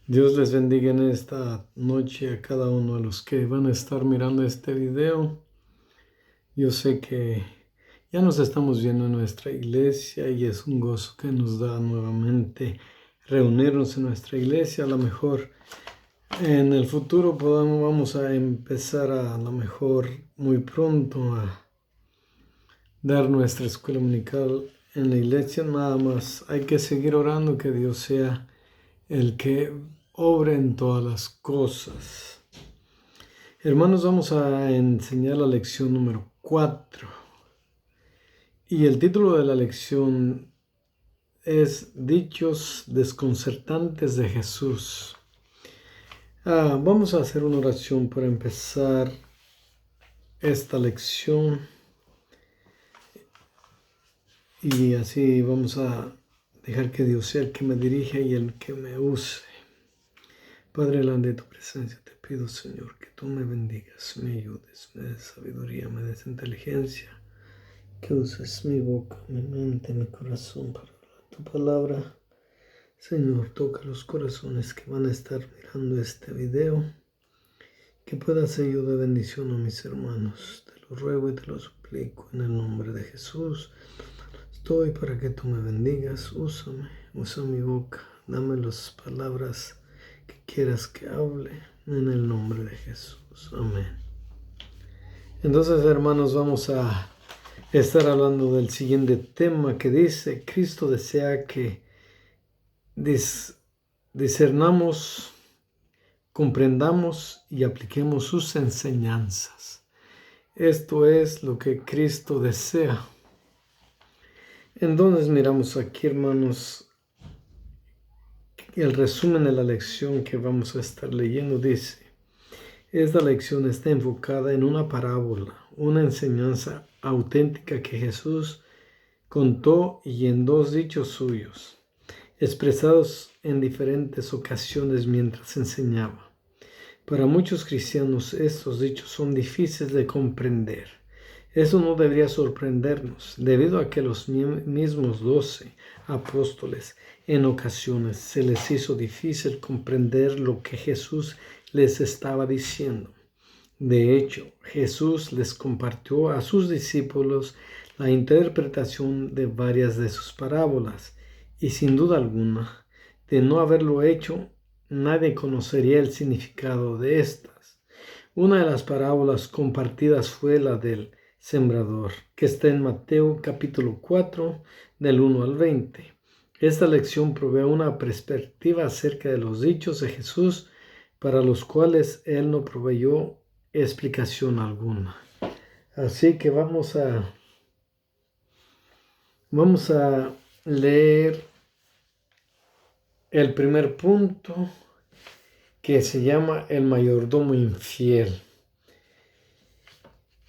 Dios les bendiga en esta noche a cada uno de los que van a estar mirando este video. Yo sé que ya nos estamos viendo en nuestra iglesia y es un gozo que nos da nuevamente reunirnos en nuestra iglesia. A lo mejor en el futuro vamos a empezar a lo mejor muy pronto a dar nuestra escuela dominical en la iglesia. Nada más hay que seguir orando que Dios sea el que obre en todas las cosas. Hermanos, vamos a enseñar la lección número 4. Y el título de la lección es Dichos desconcertantes de Jesús. Vamos a hacer una oración para empezar esta lección. Y así vamos a dejar que Dios sea el que me dirija y el que me use. Padre, delante de tu presencia te pido, Señor, que tú me bendigas, me ayudes, me des sabiduría, me des inteligencia, que uses mi boca, mi mente, mi corazón para hablar tu palabra. Señor, toca los corazones que van a estar mirando este video, que pueda ser yo de bendición a mis hermanos. Te lo ruego y te lo suplico en el nombre de Jesús. Estoy para que tú me bendigas, úsame, usa mi boca, dame las palabras que quieras que hable en el nombre de Jesús. Amén. Entonces, hermanos, vamos a estar hablando del siguiente tema que dice: Cristo desea que discernamos, comprendamos y apliquemos sus enseñanzas. Esto es lo que Cristo desea. Entonces miramos aquí, hermanos, el resumen de la lección que vamos a estar leyendo dice: esta lección está enfocada en una parábola, una enseñanza auténtica que Jesús contó y en dos dichos suyos, expresados en diferentes ocasiones mientras enseñaba. Para muchos cristianos estos dichos son difíciles de comprender. Eso no debería sorprendernos, debido a que los mismos 12 apóstoles en ocasiones se les hizo difícil comprender lo que Jesús les estaba diciendo. De hecho, Jesús les compartió a sus discípulos la interpretación de varias de sus parábolas, y sin duda alguna, de no haberlo hecho, nadie conocería el significado de estas. Una de las parábolas compartidas fue la del sembrador, que está en Mateo capítulo 4, del 1 al 20. Esta lección provee una perspectiva acerca de los dichos de Jesús, para los cuales él no proveyó explicación alguna. Así que vamos a leer el primer punto, que se llama el mayordomo infiel.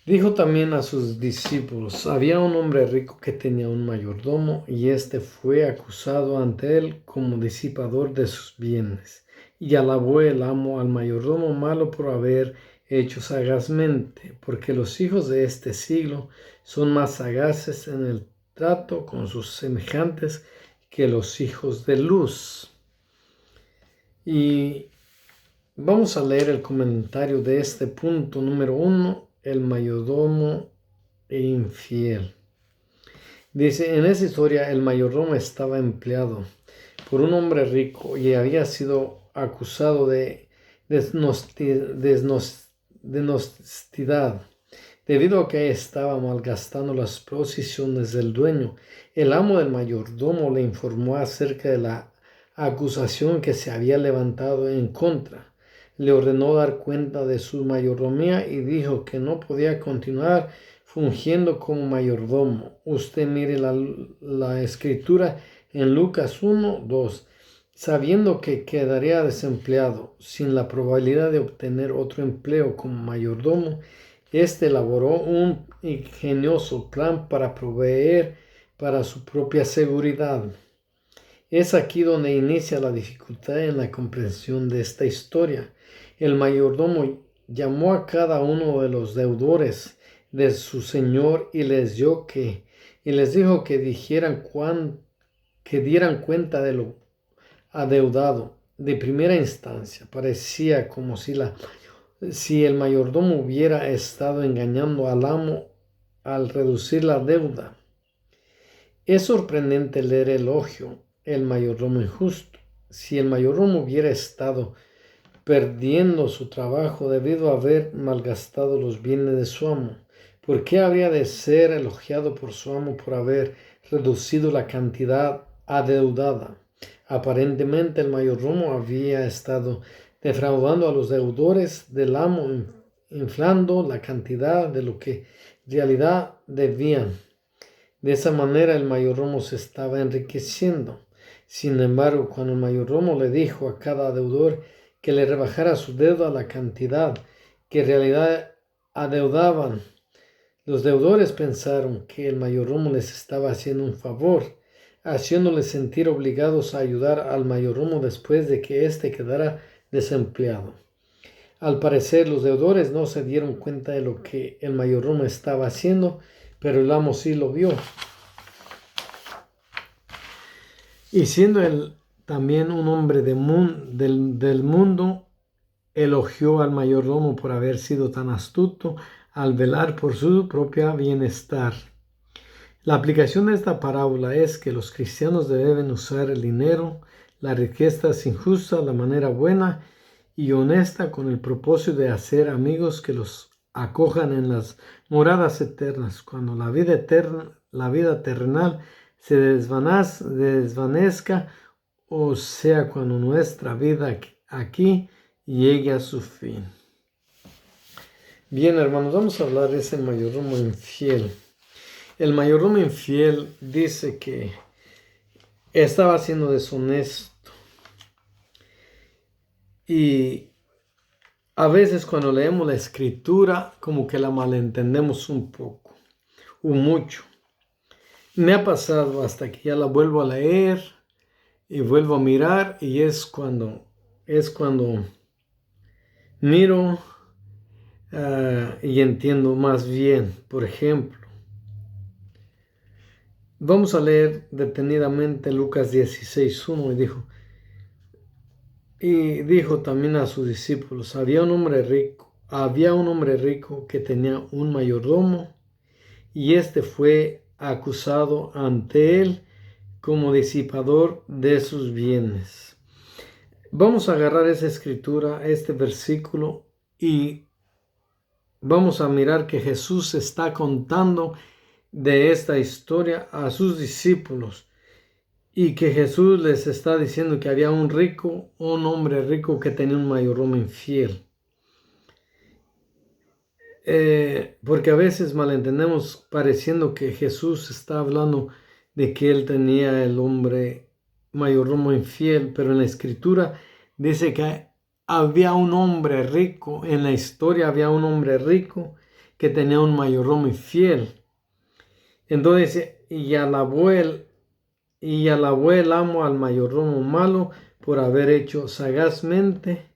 Dijo también a sus discípulos: había un hombre rico que tenía un mayordomo, y éste fue acusado ante él como disipador de sus bienes, y alabó el amo al mayordomo malo por haber hecho sagazmente, porque los hijos de este siglo son más sagaces en el trato con sus semejantes que los hijos de luz. Y vamos a leer el comentario de este punto número 1, el mayordomo infiel. Dice: en esa historia el mayordomo estaba empleado por un hombre rico y había sido acusado de deshonestidad, debido a que estaba malgastando las posiciones del dueño. El amo del mayordomo le informó acerca de la acusación que se había levantado en contra. Le ordenó dar cuenta de su mayordomía y dijo que no podía continuar fungiendo como mayordomo. Usted mire la escritura en Lucas 1:2. Sabiendo que quedaría desempleado sin la probabilidad de obtener otro empleo como mayordomo, elaboró un ingenioso plan para proveer para su propia seguridad. Es aquí donde inicia la dificultad en la comprensión de esta historia. El mayordomo llamó a cada uno de los deudores de su señor y les dijo que dieran cuenta de lo adeudado. de primera instancia parecía como si el mayordomo hubiera estado engañando al amo al reducir la deuda. Es sorprendente leer el elogio, el mayordomo injusto. Si el mayordomo hubiera estado perdiendo su trabajo debido a haber malgastado los bienes de su amo, ¿por qué habría de ser elogiado por su amo por haber reducido la cantidad adeudada? Aparentemente el mayordomo había estado defraudando a los deudores del amo, inflando la cantidad de lo que en realidad debían. De esa manera el mayordomo se estaba enriqueciendo. Sin embargo, cuando el mayordomo le dijo a cada deudor que le rebajara su deuda a la cantidad que en realidad adeudaban, los deudores pensaron que el mayordomo les estaba haciendo un favor, haciéndoles sentir obligados a ayudar al mayordomo después de que éste quedara desempleado. Al parecer, los deudores no se dieron cuenta de lo que el mayordomo estaba haciendo, pero el amo sí lo vio. Y siendo él también un hombre del mundo, elogió al mayordomo por haber sido tan astuto al velar por su propio bienestar. La aplicación de esta parábola es que los cristianos deben usar el dinero, la riqueza injusta, la manera buena y honesta con el propósito de hacer amigos que los acojan en las moradas eternas, cuando la vida terrenal se desvanezca, o sea, cuando nuestra vida aquí llegue a su fin. Bien, hermanos, vamos a hablar de ese mayordomo infiel. El mayordomo infiel dice que estaba siendo deshonesto. Y a veces cuando leemos la escritura, como que la malentendemos un poco, o mucho. Me ha pasado hasta que ya la vuelvo a leer y vuelvo a mirar, y es cuando miro y entiendo más bien. Por ejemplo, vamos a leer detenidamente Lucas 16:1 y dijo también a sus discípulos: había un hombre rico que tenía un mayordomo, y éste fue acusado ante él como disipador de sus bienes. Vamos a agarrar esa escritura, este versículo, y vamos a mirar que Jesús está contando de esta historia a sus discípulos, y que Jesús les está diciendo que había un hombre rico que tenía un mayordomo infiel. Porque a veces malentendemos pareciendo que Jesús está hablando de que él tenía el hombre mayordomo infiel, pero en la escritura dice que había un hombre rico, en la historia había un hombre rico que tenía un mayordomo infiel. Entonces, y alabó el amo al mayordomo malo por haber hecho sagazmente,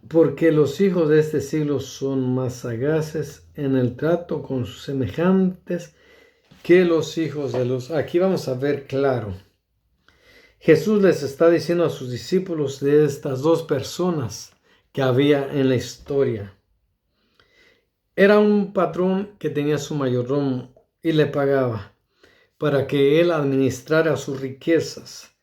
porque los hijos de este siglo son más sagaces en el trato con sus semejantes que los hijos de luz. Aquí vamos a ver claro. Jesús les está diciendo a sus discípulos de estas dos personas que había en la historia. Era un patrón que tenía su mayordomo y le pagaba para que él administrara sus riquezas.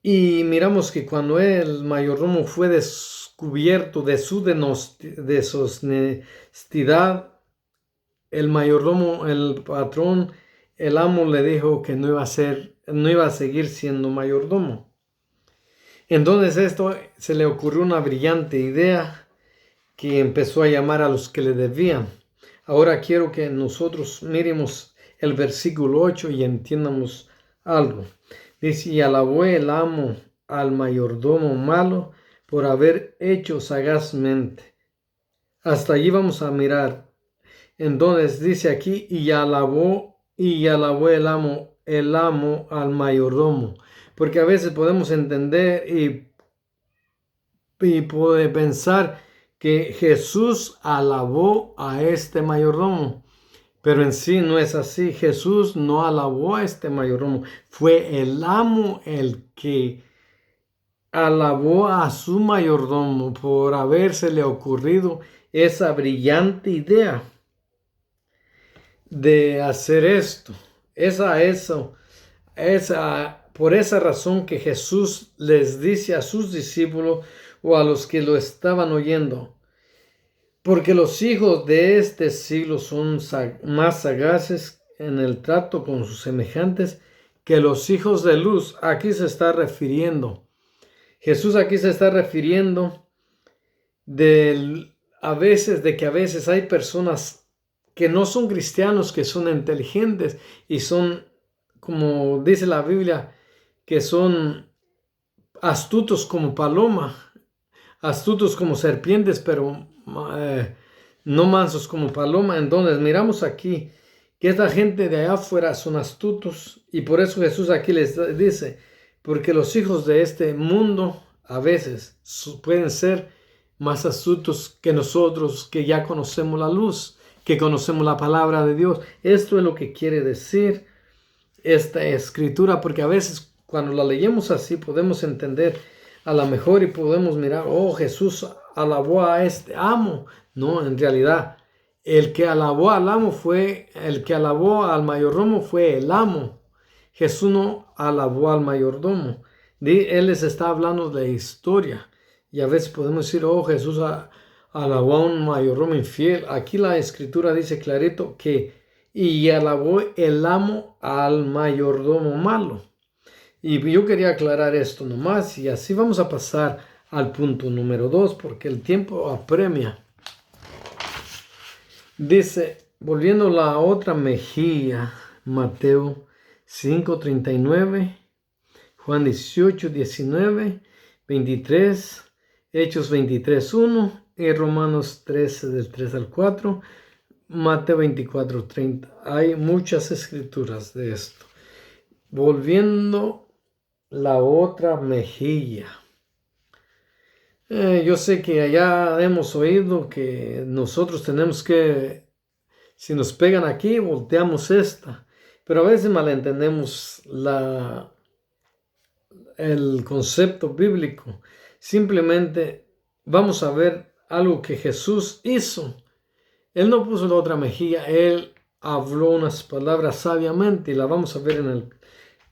Y miramos que cuando el mayordomo fue descubierto de su deshonestidad, el mayordomo, el patrón, el amo le dijo que no iba a seguir siendo mayordomo. Entonces esto se le ocurrió una brillante idea, que empezó a llamar a los que le debían. Ahora quiero que nosotros miremos el versículo 8 y entiendamos algo. Dice: y alabó el amo al mayordomo malo por haber hecho sagazmente. Hasta allí vamos a mirar. Entonces dice aquí: y alabó el amo al mayordomo. Porque a veces podemos entender y puede pensar que Jesús alabó a este mayordomo, Pero en sí no es así. Jesús no alabó a este mayordomo. Fue el amo el que alabó a su mayordomo por habérsele ocurrido esa brillante idea de hacer esto. Por esa razón que Jesús les dice a sus discípulos o a los que lo estaban oyendo: porque los hijos de este siglo son más sagaces en el trato con sus semejantes que los hijos de luz. Aquí se está refiriendo. Jesús aquí se está refiriendo de que a veces hay personas que no son cristianos, que son inteligentes y son, como dice la Biblia, que son astutos como paloma, astutos como serpientes, pero no mansos como paloma. Entonces miramos aquí que esta gente de allá afuera son astutos, y por eso Jesús aquí les dice: porque los hijos de este mundo a veces pueden ser más astutos que nosotros, que ya conocemos la luz, que conocemos la palabra de Dios. Esto es lo que quiere decir esta escritura, porque a veces cuando la leemos así podemos entender a lo mejor y podemos mirar: oh, Jesús alabó a este amo. No, en realidad el que alabó al mayordomo fue el amo. Jesús no alabó al mayordomo. Él les está hablando de historia. Y a veces podemos decir: oh, Jesús alabó a un mayordomo infiel. Aquí la escritura dice clarito que y alabó el amo al mayordomo malo. Y yo quería aclarar esto nomás, y así vamos a pasar al punto número 2, porque el tiempo apremia. Dice, volviendo la otra mejilla, Mateo 5:39, Juan 18:19, 23, Hechos 23:1 y Romanos 13 del 3 al 4, Mateo 24:30. Hay muchas escrituras de esto. Volviendo la otra mejilla. Yo sé que allá hemos oído que nosotros tenemos que, si nos pegan aquí, volteamos esta. Pero a veces malentendemos el concepto bíblico. Simplemente vamos a ver algo que Jesús hizo. Él no puso la otra mejilla, Él habló unas palabras sabiamente, y la vamos a ver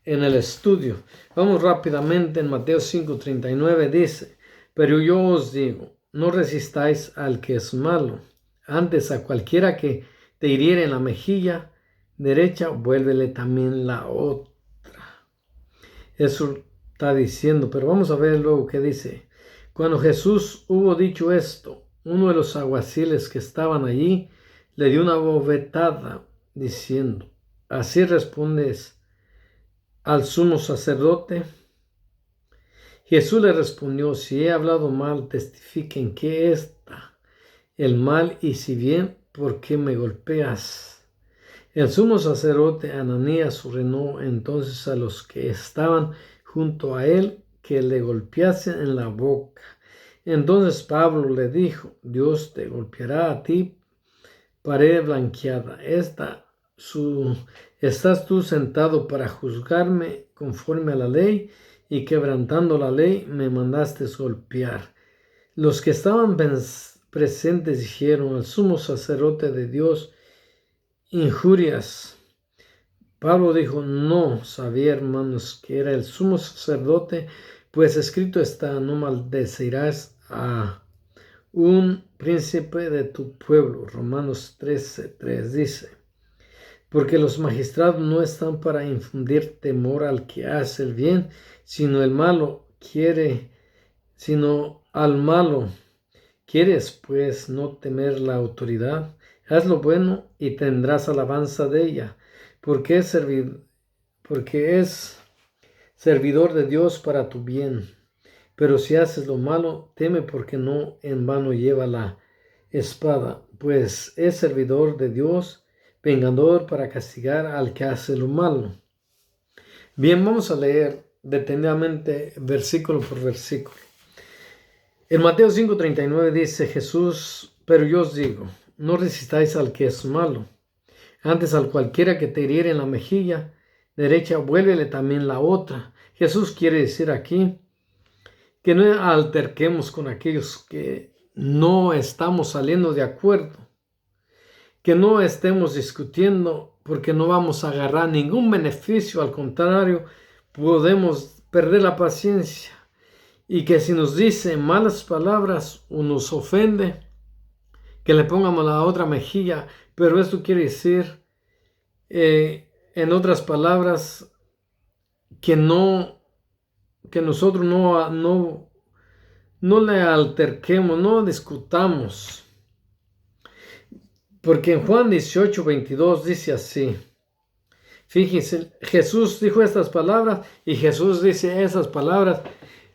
en el estudio. Vamos rápidamente. En Mateo 5:39 dice: pero yo os digo, no resistáis al que es malo, antes a cualquiera que te hiriere en la mejilla derecha, vuélvele también la otra. Eso está diciendo, pero vamos a ver luego qué dice. Cuando Jesús hubo dicho esto, uno de los alguaciles que estaban allí le dio una bofetada, diciendo: ¿así respondes al sumo sacerdote? Jesús le respondió: si he hablado mal, testifiquen que está el mal, y si bien, ¿por qué me golpeas? El sumo sacerdote Ananías ordenó entonces a los que estaban junto a él que le golpeasen en la boca. Entonces Pablo le dijo: Dios te golpeará a ti, pared blanqueada. ¿Estás tú sentado para juzgarme conforme a la ley? Y quebrantando la ley me mandaste golpear. Los que estaban presentes dijeron: al sumo sacerdote de Dios injurias. Pablo dijo: no sabía, hermanos, que era el sumo sacerdote, pues escrito está: no maldecirás a un príncipe de tu pueblo. Romanos 13:3 dice: porque los magistrados no están para infundir temor al que hace el bien, sino al malo. ¿Quieres pues no temer la autoridad? Haz lo bueno y tendrás alabanza de ella, porque es servidor de Dios para tu bien. Pero si haces lo malo, teme, porque no en vano lleva la espada, pues es servidor de Dios, vengador para castigar al que hace lo malo. Bien, vamos a leer detenidamente versículo por versículo. En Mateo 5:39 dice Jesús: pero yo os digo, no resistáis al que es malo. Antes al cualquiera que te hiriere en la mejilla derecha, vuélvele también la otra. Jesús quiere decir aquí que no alterquemos con aquellos que no estamos saliendo de acuerdo, que no estemos discutiendo porque no vamos a agarrar ningún beneficio, al contrario, podemos perder la paciencia, y que si nos dice malas palabras o nos ofende, que le pongamos la otra mejilla. Pero esto quiere decir, en otras palabras, que nosotros no le alterquemos, no discutamos. Porque en Juan 18:22 dice así. Fíjense, Jesús dijo estas palabras y Jesús dice esas palabras.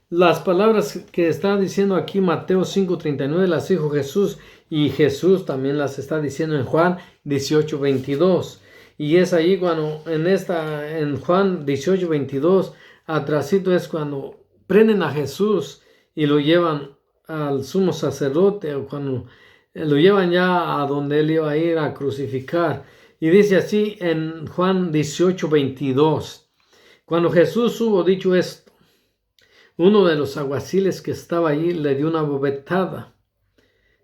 Las palabras que está diciendo aquí Mateo 5:39 las dijo Jesús, y Jesús también las está diciendo en Juan 18:22. Y es ahí cuando en Juan 18:22, atrásito es cuando prenden a Jesús y lo llevan al sumo sacerdote, o cuando lo llevan ya a donde él iba a ir a crucificar. Y dice así en Juan 18:22, cuando Jesús hubo dicho esto, uno de los alguaciles que estaba allí le dio una bofetada,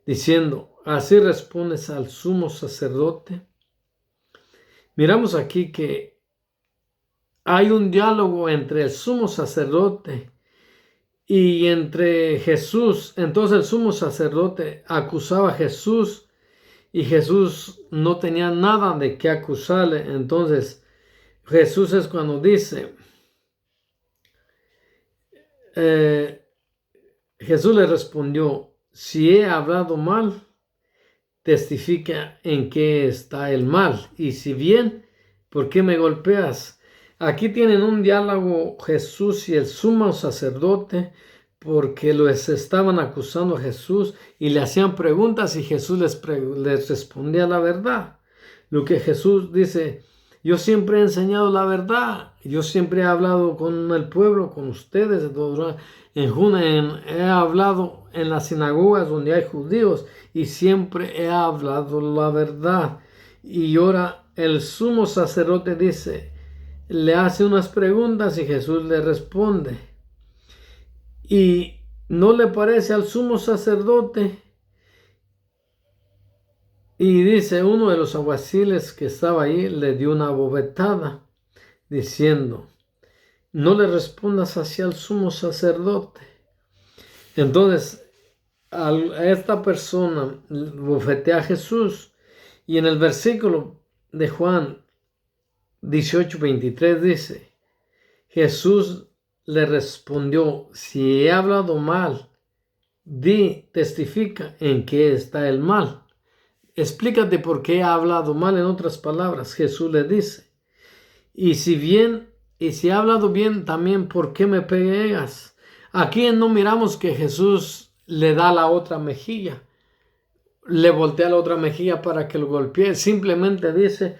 diciendo, ¿así respondes al sumo sacerdote? Miramos aquí que hay un diálogo entre el sumo sacerdote y entre Jesús. Entonces el sumo sacerdote acusaba a Jesús y Jesús no tenía nada de qué acusarle. Entonces Jesús es cuando dice, Jesús le respondió, si he hablado mal, testifica en qué está el mal, y si bien, ¿por qué me golpeas? Aquí tienen un diálogo Jesús y el sumo sacerdote, porque los estaban acusando a Jesús y le hacían preguntas y Jesús les respondía la verdad. Lo que Jesús dice, yo siempre he enseñado la verdad, yo siempre he hablado con el pueblo, con ustedes, he hablado en las sinagogas donde hay judíos y siempre he hablado la verdad. Y ahora el sumo sacerdote dice, le hace unas preguntas y Jesús le responde. Y no le parece al sumo sacerdote. Y dice, uno de los alguaciles que estaba ahí le dio una bofetada, diciendo, no le respondas hacia el sumo sacerdote. Entonces, a esta persona bofetea a Jesús. Y en el versículo de Juan 18:23 dice, Jesús le respondió, si he hablado mal, testifica en qué está el mal. Explícate por qué he hablado mal. En otras palabras, Jesús le dice, y si he hablado bien, también ¿por qué me pegas? Aquí no miramos que Jesús le da la otra mejilla, le voltea la otra mejilla para que lo golpee. Simplemente dice,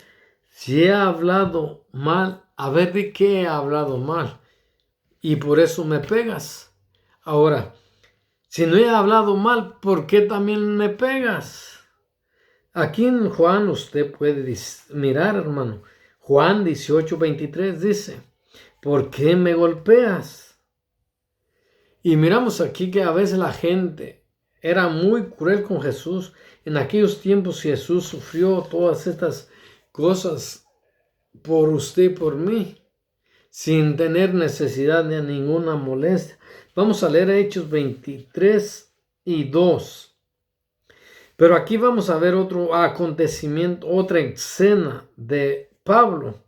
si he hablado mal, a ver de qué he hablado mal, y por eso me pegas. Ahora, si no he hablado mal, ¿por qué también me pegas? Aquí en Juan usted puede mirar, hermano. Juan 18:23 dice, ¿por qué me golpeas? Y miramos aquí que a veces la gente era muy cruel con Jesús. En aquellos tiempos Jesús sufrió todas estas cosas por usted y por mí, sin tener necesidad de ninguna molestia. Vamos a leer Hechos 23:2. Pero aquí vamos a ver otro acontecimiento, otra escena de Pablo.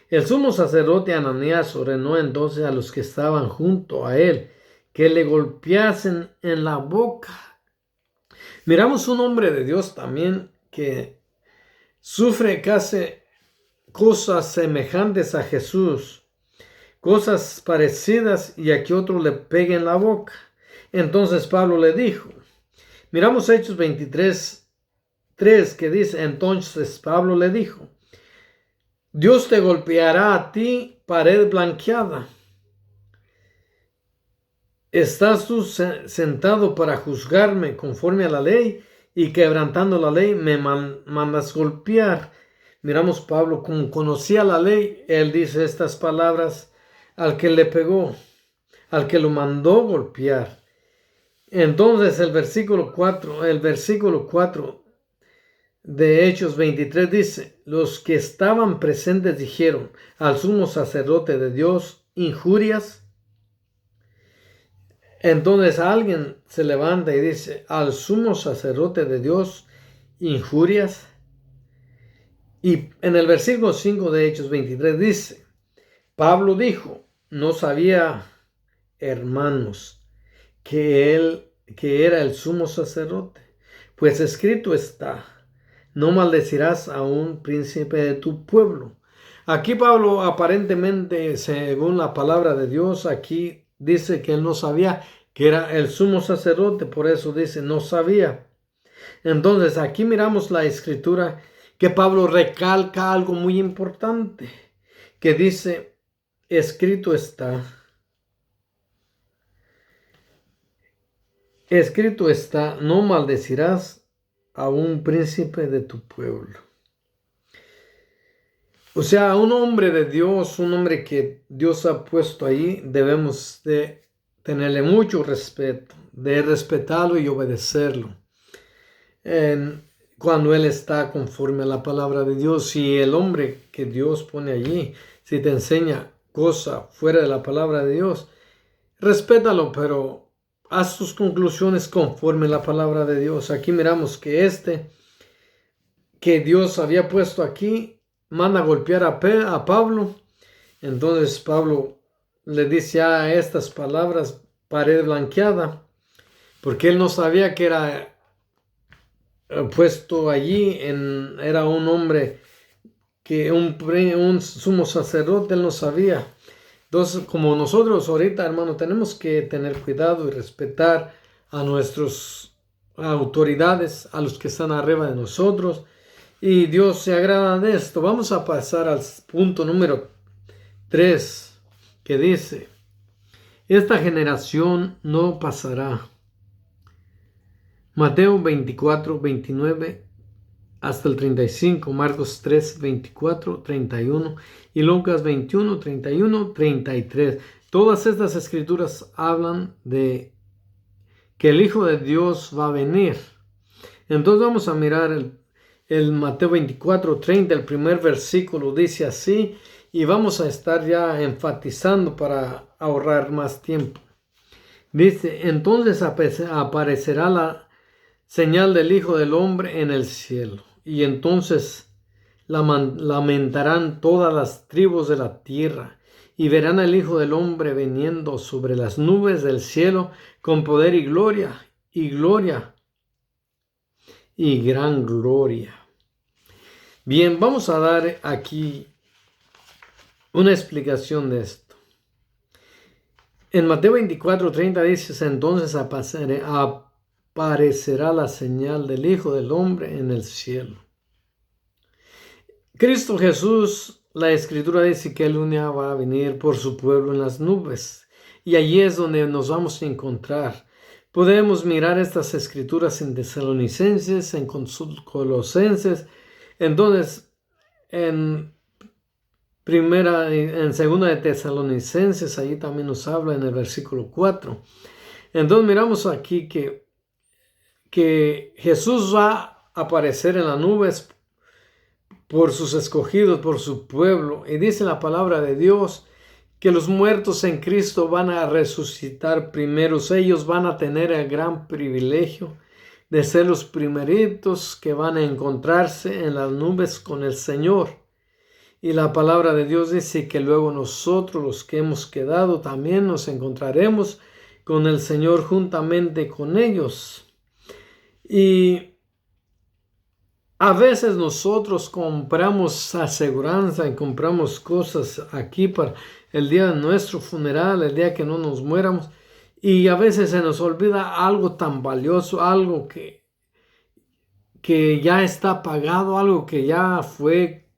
El sumo sacerdote Ananías ordenó entonces a los que estaban junto a él que le golpeasen en la boca. Miramos un hombre de Dios también que sufre casi cosas semejantes a Jesús, cosas parecidas, y aquí otro le pega en la boca. Entonces Pablo le dijo, miramos Hechos 23:3 que dice, entonces Pablo le dijo, Dios te golpeará a ti, pared blanqueada. ¿Estás tú sentado para juzgarme conforme a la ley y quebrantando la ley me mandas golpear? miramos Pablo, como conocía la ley, él dice estas palabras al que le pegó, al que lo mandó golpear. Entonces el versículo 4 de Hechos 23 dice, los que estaban presentes dijeron al sumo sacerdote de Dios injurias. Entonces alguien se levanta y dice al sumo sacerdote de Dios injurias. Y en el versículo 5 de Hechos 23 dice, Pablo dijo, no sabía, hermanos, que era el sumo sacerdote, pues escrito está, no maldecirás a un príncipe de tu pueblo. Aquí Pablo aparentemente, según la palabra de Dios, aquí dice que él no sabía que era el sumo sacerdote, por eso dice no sabía. Entonces aquí miramos la escritura que Pablo recalca algo muy importante, que dice, escrito está, no maldecirás a un príncipe de tu pueblo. O sea, un hombre de Dios, un hombre que Dios ha puesto ahí, debemos de tenerle mucho respeto, de respetarlo y obedecerlo. Cuando él está conforme a la palabra de Dios, si el hombre que Dios pone allí, si te enseña cosa fuera de la palabra de Dios, respétalo, pero haz tus conclusiones conforme a la palabra de Dios. Aquí miramos que que Dios había puesto aquí, manda a golpear a Pablo. Entonces Pablo le dice a estas palabras, pared blanqueada, porque él no sabía que era puesto allí, era un hombre que un sumo sacerdote, él no sabía. Entonces, como nosotros ahorita, hermano, tenemos que tener cuidado y respetar a nuestras autoridades, a los que están arriba de nosotros, y Dios se agrada de esto. Vamos a pasar al punto número 3, que dice, esta generación no pasará. Mateo 24, 29 hasta el 35, Marcos 3, 24, 31 y Lucas 21, 31, 33. Todas estas escrituras hablan de que el Hijo de Dios va a venir. Entonces vamos a mirar el Mateo 24, 30, el primer versículo dice así, y vamos a estar ya enfatizando para ahorrar más tiempo. Dice, entonces aparecerá la señal del Hijo del Hombre en el cielo, y entonces lamentarán todas las tribus de la tierra, y verán al Hijo del Hombre viniendo sobre las nubes del cielo con poder y gloria, y gran gloria. Bien, vamos a dar aquí una explicación de esto. En Mateo 24, 30 dice, entonces aparecerá la señal del Hijo del Hombre en el cielo. Cristo Jesús, la Escritura dice que Él un día va a venir por su pueblo en las nubes. Y allí es donde nos vamos a encontrar. Podemos mirar estas Escrituras en Tesalonicenses, en Colosenses. Entonces, en segunda de Tesalonicenses, allí también nos habla en el versículo 4. Entonces miramos aquí que Jesús va a aparecer en las nubes por sus escogidos, por su pueblo. Y dice la palabra de Dios que los muertos en Cristo van a resucitar primeros. Ellos van a tener el gran privilegio de ser los primeritos que van a encontrarse en las nubes con el Señor. Y la palabra de Dios dice que luego nosotros, los que hemos quedado, también nos encontraremos con el Señor juntamente con ellos. Y a veces nosotros compramos aseguranza y compramos cosas aquí para el día de nuestro funeral, el día que no nos muéramos. Y a veces se nos olvida algo tan valioso, algo que ya está pagado, algo que ya fue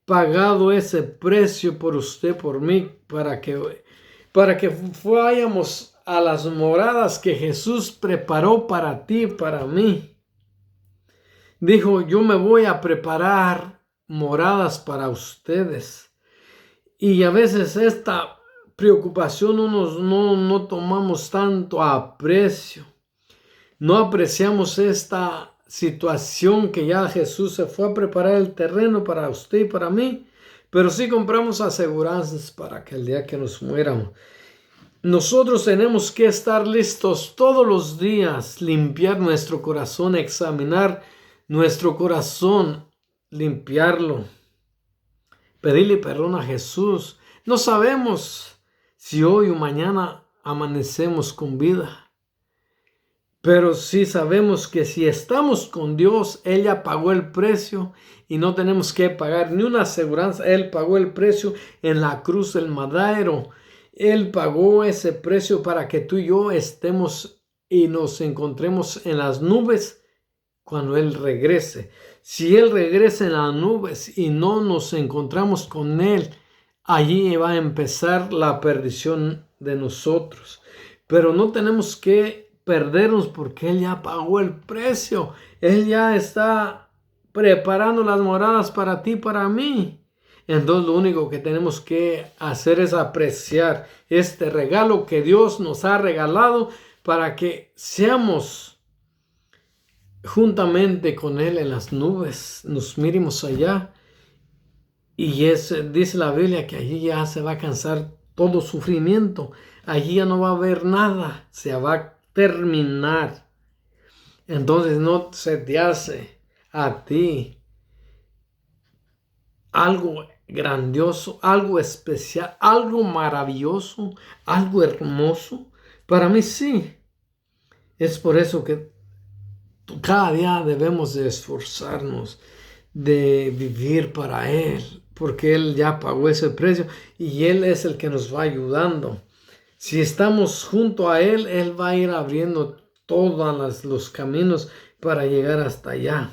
pagado ese precio por usted, por mí, para que vayamos a las moradas que Jesús preparó para ti, para mí. Dijo, yo me voy a preparar moradas para ustedes. Y a veces esta preocupación no tomamos tanto aprecio. No apreciamos esta situación que ya Jesús se fue a preparar el terreno para usted y para mí. Pero sí compramos aseguranzas para que el día que nos muéramos. Nosotros tenemos que estar listos todos los días, limpiar nuestro corazón, examinar nuestro corazón, limpiarlo, pedirle perdón a Jesús. No sabemos si hoy o mañana amanecemos con vida, pero sí sabemos que si estamos con Dios, Él ya pagó el precio y no tenemos que pagar ni una aseguranza. Él pagó el precio en la cruz del madero. Él pagó ese precio para que tú y yo estemos y nos encontremos en las nubes cuando Él regrese. Si Él regresa en las nubes y no nos encontramos con Él, allí va a empezar la perdición de nosotros. Pero no tenemos que perdernos porque Él ya pagó el precio. Él ya está preparando las moradas para ti y para mí. Entonces lo único que tenemos que hacer es apreciar este regalo que Dios nos ha regalado para que seamos juntamente con Él en las nubes, nos miremos allá. Y dice la Biblia que allí ya se va a cansar todo sufrimiento. Allí ya no va a haber nada, se va a terminar. Entonces no se te hace a ti algo grandioso, algo especial, algo maravilloso, algo hermoso. Para mí sí. Es por eso que cada día debemos de esforzarnos de vivir para Él, porque Él ya pagó ese precio y Él es el que nos va ayudando. Si estamos junto a Él, Él va a ir abriendo todos los caminos para llegar hasta allá.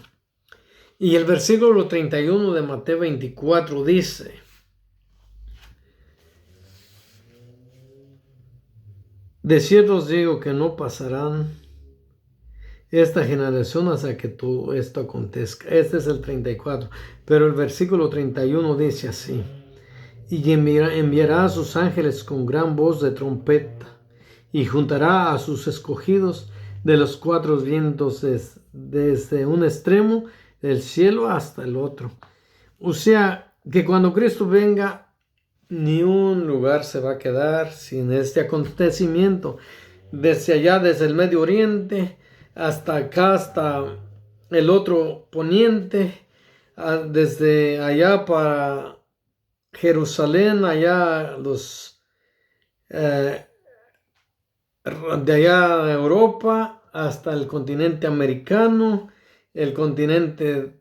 Y el versículo 31 de Mateo 24 dice: de cierto os digo que no pasarán esta generación hasta que todo esto acontezca. Este es el 34. Pero el versículo 31 dice así: y enviará a sus ángeles con gran voz de trompeta, y juntará a sus escogidos de los cuatro vientos desde un extremo del cielo hasta el otro. O sea, que cuando Cristo venga, ni un lugar se va a quedar sin este acontecimiento. Desde allá, desde el Medio Oriente, hasta acá, hasta el otro poniente, desde allá para Jerusalén, allá de allá de Europa, hasta el continente americano, el continente,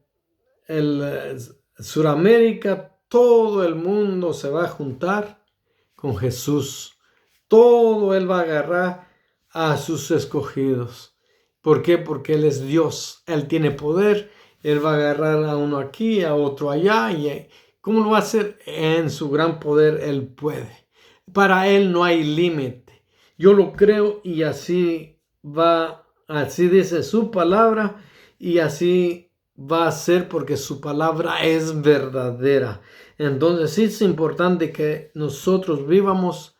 Suramérica, todo el mundo se va a juntar con Jesús. Todo Él va a agarrar a sus escogidos. ¿Por qué? Porque Él es Dios. Él tiene poder. Él va a agarrar a uno aquí, a otro allá. ¿Y cómo lo va a hacer? En su gran poder Él puede. Para Él no hay límite. Yo lo creo y así va. Así dice su palabra y así va a ser porque su palabra es verdadera. Entonces sí es importante que nosotros vivamos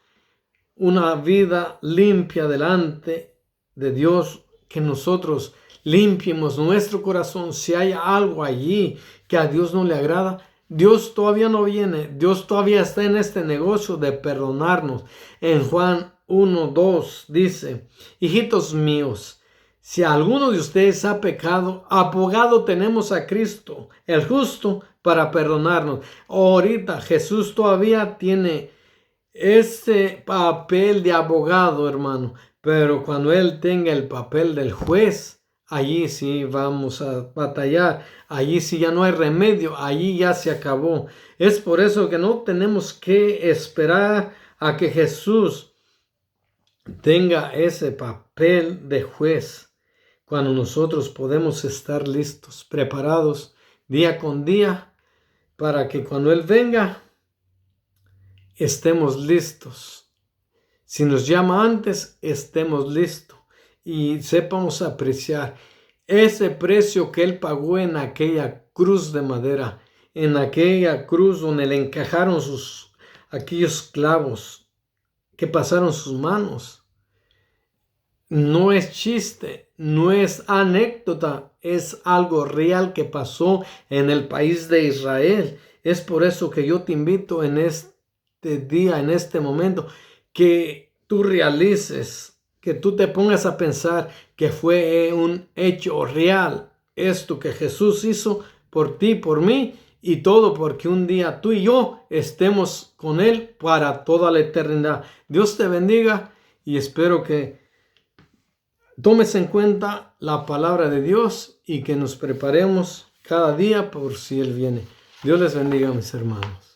una vida limpia delante de Dios, que nosotros limpiemos nuestro corazón. Si hay algo allí que a Dios no le agrada, Dios todavía no viene. Dios todavía está en este negocio de perdonarnos. En Juan 1:2 dice: hijitos míos, si alguno de ustedes ha pecado, abogado tenemos a Cristo, el justo, para perdonarnos. Ahorita Jesús todavía tiene ese papel de abogado, hermano. Pero cuando Él tenga el papel del juez, allí sí vamos a batallar. Allí sí ya no hay remedio. Allí ya se acabó. Es por eso que no tenemos que esperar a que Jesús tenga ese papel de juez. Cuando nosotros podemos estar listos, preparados día con día, para que cuando Él venga, estemos listos. Si nos llama antes, estemos listos y sepamos apreciar ese precio que Él pagó en aquella cruz de madera. en aquella cruz donde le encajaron aquellos clavos que pasaron sus manos. No es chiste, no es anécdota, es algo real que pasó en el país de Israel. Es por eso que yo te invito en este día, en este momento, que tú realices, que tú te pongas a pensar que fue un hecho real esto que Jesús hizo por ti, por mí, y todo porque un día tú y yo estemos con Él para toda la eternidad. Dios te bendiga y espero que tomes en cuenta la palabra de Dios y que nos preparemos cada día por si Él viene. Dios les bendiga, mis hermanos.